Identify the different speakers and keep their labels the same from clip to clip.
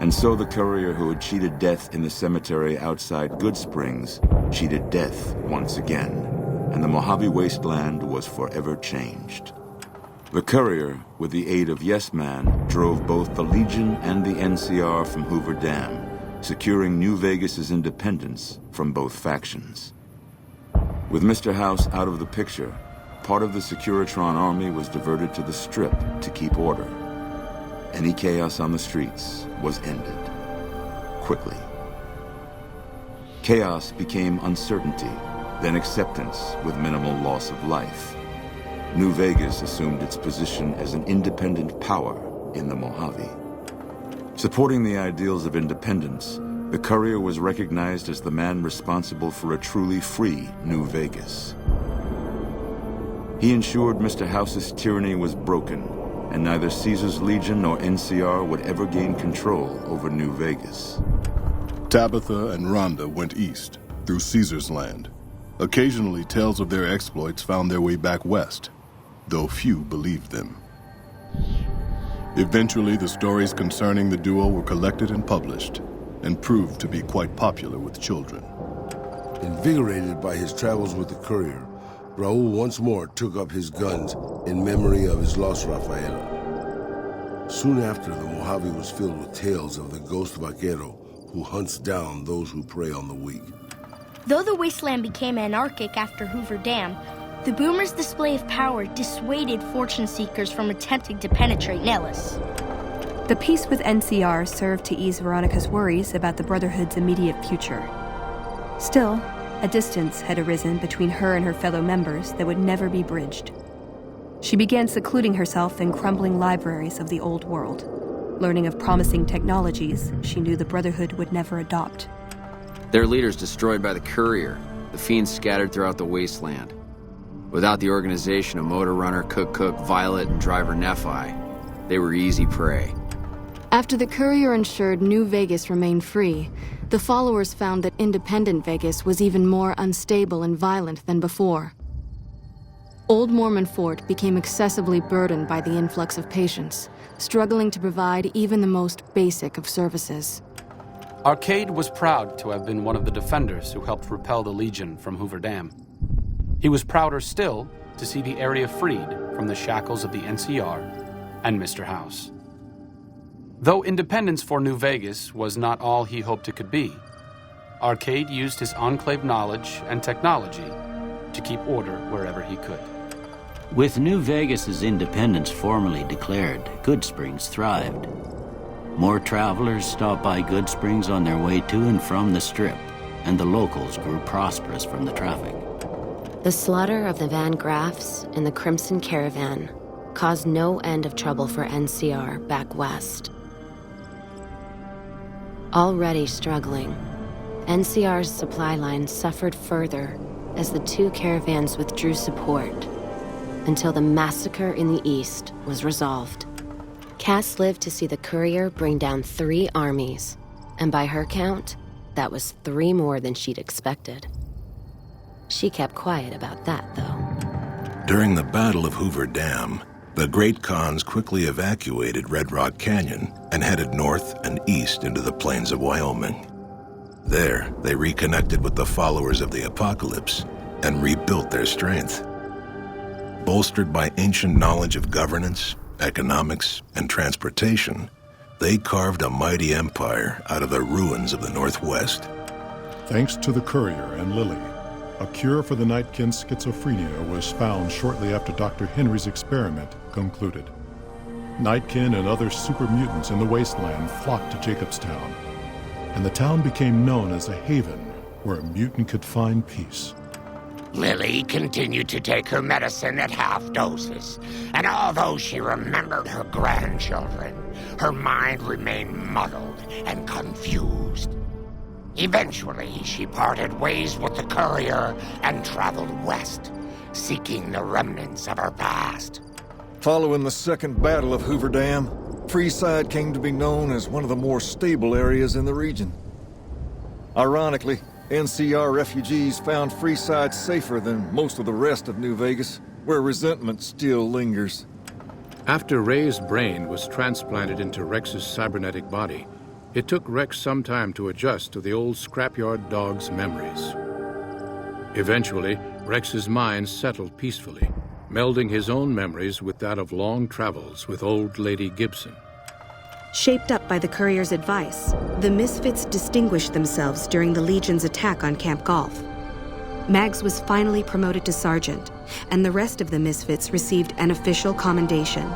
Speaker 1: And so the courier who had cheated death in the cemetery outside Goodsprings cheated death once again, and the Mojave Wasteland was forever changed. The courier, with the aid of Yes Man, drove both the Legion and the NCR from Hoover Dam, securing New Vegas's independence from both factions. With Mr. House out of the picture, part of the Securitron army was diverted to the Strip to keep order. Any chaos on the streets was ended. Quickly. Chaos became uncertainty, then acceptance with minimal loss of life. New Vegas assumed its position as an independent power in the Mojave. Supporting the ideals of independence, the courier was recognized as the man responsible for a truly free New Vegas. He ensured Mr. House's tyranny was broken, and neither Caesar's Legion nor NCR would ever gain control over New Vegas.
Speaker 2: Tabitha and Rhonda went east, through Caesar's land. Occasionally, tales of their exploits found their way back west, though few believed them. Eventually, the stories concerning the duo were collected and published, and proved to be quite popular with children.
Speaker 3: Invigorated by his travels with the courier, Raul once more took up his guns in memory of his lost Rafaela. Soon after, the Mojave was filled with tales of the ghost vaquero who hunts down those who prey on the weak.
Speaker 4: Though the wasteland became anarchic after Hoover Dam, the Boomers' display of power dissuaded fortune seekers from attempting to penetrate Nellis.
Speaker 5: The peace with NCR served to ease Veronica's worries about the Brotherhood's immediate future. Still, a distance had arisen between her and her fellow members that would never be bridged. She began secluding herself in crumbling libraries of the old world, learning of promising technologies she knew the Brotherhood would never adopt.
Speaker 6: Their leaders destroyed by the courier, the fiends scattered throughout the wasteland. Without the organization of Motor Runner, Cook, Violet, and Driver Nephi, they were easy prey.
Speaker 7: After the courier ensured New Vegas remained free, the followers found that independent Vegas was even more unstable and violent than before. Old Mormon Fort became excessively burdened by the influx of patients, struggling to provide even the most basic of services.
Speaker 8: Arcade was proud to have been one of the defenders who helped repel the Legion from Hoover Dam. He was prouder still to see the area freed from the shackles of the NCR and Mr. House. Though independence for New Vegas was not all he hoped it could be, Arcade used his Enclave knowledge and technology to keep order wherever he could.
Speaker 9: With New Vegas's independence formally declared, Goodsprings thrived. More travelers stopped by Goodsprings on their way to and from the Strip, and the locals grew prosperous from the traffic.
Speaker 10: The slaughter of the Van Graffs and the Crimson Caravan caused no end of trouble for NCR back west. Already struggling, NCR's supply line suffered further as the two caravans withdrew support until the massacre in the east was resolved. Cass lived to see the courier bring down 3 armies, and by her count, that was 3 more than she'd expected. She kept quiet about that, though.
Speaker 11: During the Battle of Hoover Dam, the Great Khans quickly evacuated Red Rock Canyon and headed north and east into the plains of Wyoming. There, they reconnected with the followers of the Apocalypse and rebuilt their strength. Bolstered by ancient knowledge of governance, economics, and transportation, they carved a mighty empire out of the ruins of the Northwest.
Speaker 12: Thanks to the courier and Lily, a cure for the Nightkin's schizophrenia was found shortly after Dr. Henry's experiment concluded. Nightkin and other super mutants in the wasteland flocked to Jacobstown, and the town became known as a haven where a mutant could find peace.
Speaker 13: Lily continued to take her medicine at half doses, and although she remembered her grandchildren, her mind remained muddled and confused. Eventually, she parted ways with the courier and traveled west, seeking the remnants of her past.
Speaker 14: Following the Second Battle of Hoover Dam, Freeside came to be known as one of the more stable areas in the region. Ironically, NCR refugees found Freeside safer than most of the rest of New Vegas, where resentment still lingers.
Speaker 15: After Ray's brain was transplanted into Rex's cybernetic body, It took Rex some time to adjust to the old scrapyard dog's memories. Eventually, Rex's mind settled peacefully, melding his own memories with that of long travels with old Lady Gibson.
Speaker 16: Shaped up by the courier's advice, the Misfits distinguished themselves during the Legion's attack on Camp Golf. Mags was finally promoted to sergeant, and the rest of the Misfits received an official commendation.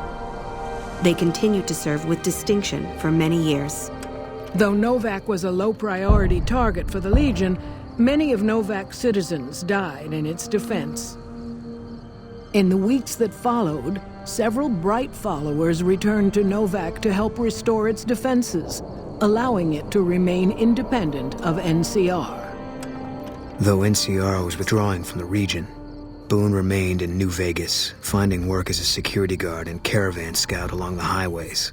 Speaker 16: They continued to serve with distinction for many years.
Speaker 17: Though Novak was a low-priority target for the Legion, many of Novak's citizens died in its defense. In the weeks that followed, several Bright followers returned to Novak to help restore its defenses, allowing it to remain independent of NCR.
Speaker 18: Though NCR was withdrawing from the region, Boone remained in New Vegas, finding work as a security guard and caravan scout along the highways.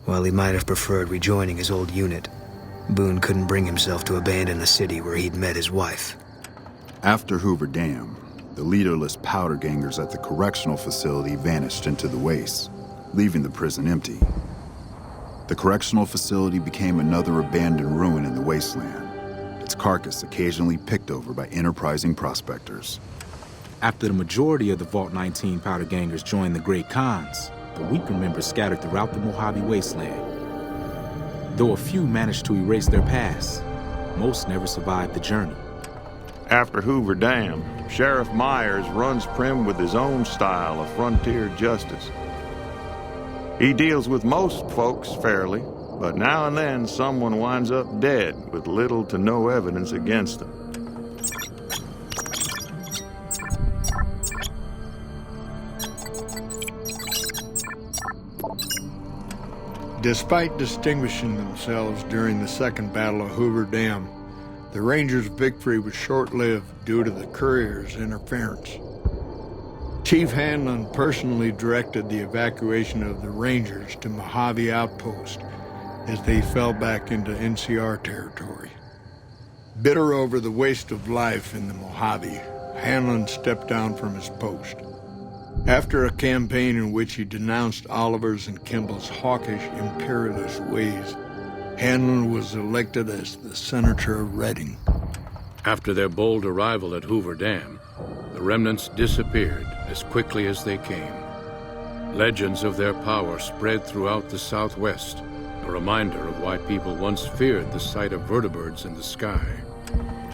Speaker 18: While he might have preferred rejoining his old unit, Boone couldn't bring himself to abandon the city where he'd met his wife.
Speaker 19: After Hoover Dam, the leaderless powder gangers at the correctional facility vanished into the wastes, leaving the prison empty. The correctional facility became another abandoned ruin in the wasteland, its carcass occasionally picked over by enterprising prospectors.
Speaker 20: After the majority of the Vault 19 powder gangers joined the Great Khans, the weaker members scattered throughout the Mojave Wasteland. Though a few managed to erase their past, most never survived the journey.
Speaker 21: After Hoover Dam, Sheriff Myers runs Primm with his own style of frontier justice. He deals with most folks fairly, but now and then someone winds up dead with little to no evidence against them.
Speaker 22: Despite distinguishing themselves during the Second Battle of Hoover Dam, the Rangers' victory was short-lived due to the courier's interference. Chief Hanlon personally directed the evacuation of the Rangers to Mojave Outpost as they fell back into NCR territory. Bitter over the waste of life in the Mojave, Hanlon stepped down from his post. After a campaign in which he denounced Oliver's and Kimball's hawkish, imperialist ways, Hanlon was elected as the Senator of Redding.
Speaker 15: After their bold arrival at Hoover Dam, the remnants disappeared as quickly as they came. Legends of their power spread throughout the Southwest, a reminder of why people once feared the sight of vertibirds in the sky.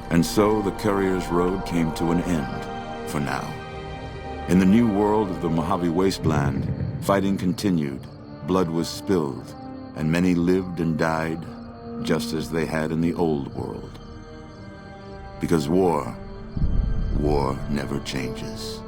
Speaker 1: And so the Courier's Road came to an end, for now. In the new world of the Mojave Wasteland, fighting continued, blood was spilled, and many lived and died just as they had in the old world. Because war never changes.